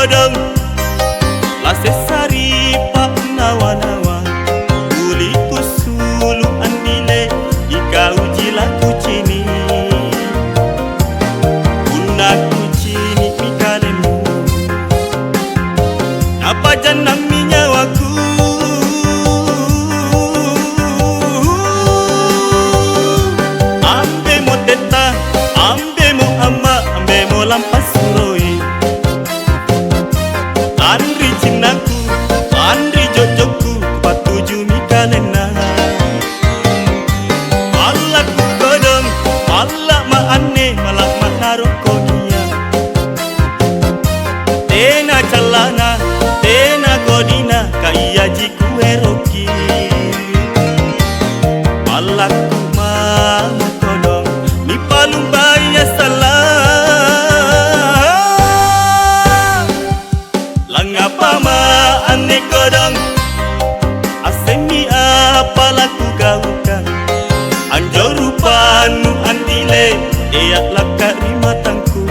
kodong la sesari pak nawa-nawa uli kusulu andile ika ujila kucini una kucini mikalemu apa janang minyawaku ambe mo teta ambe mo ama ambe mo lampas suroi andri cinaku andri jojoku patuju mikalena Allah ku kodong Allah ma anne malak manaro konia tena calana tena godina kaya jiku eroki Allah ku mama kodong mi palung baya salah langapa ma anne kodong asemi apa laku gaukan anjo rupanu andile eyak lakak rimatangku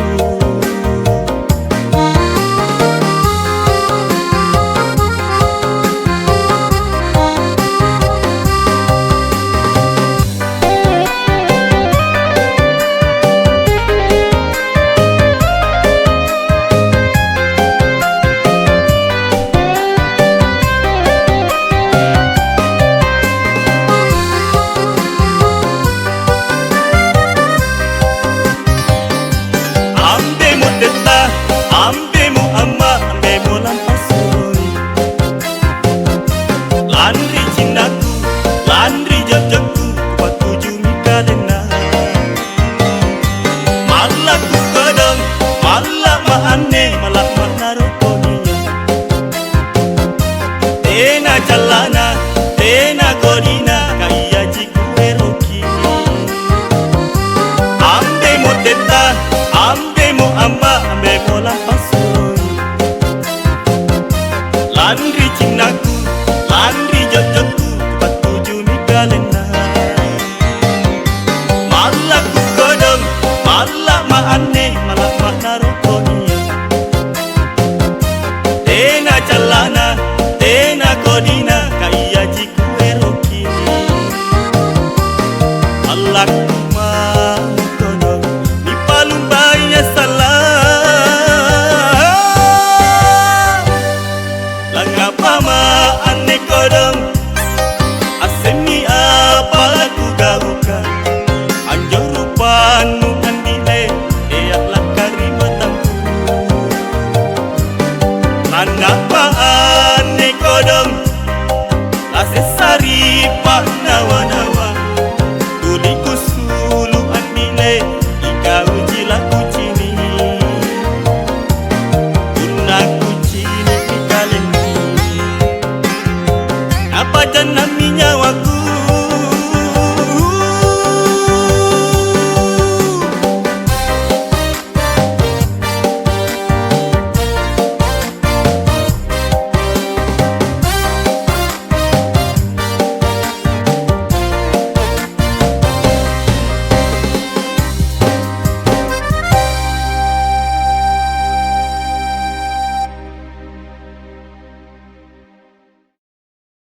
ambe mo ama ambe mo lampas suroi landri cinaku landri jojoku patuju mikalena malak ku kodong malak ma anne malak manaro konia tena calana tena godina kaya jiku eroki ambe mo teta ambe mo ama ambe mo lampas suroi landri cinaku landri jojoku patuju mikalena malak ku kodong malak ma anne malak manaro konia tena calana tena godina kaya jiku eroki Allah ku mama kodong mi palung baya salah langapa ma anne kodong asemi apa laku gaukan anjo rupanu andile eyak lakari matangku langapa anne kodong la sesari pak nawa-nawa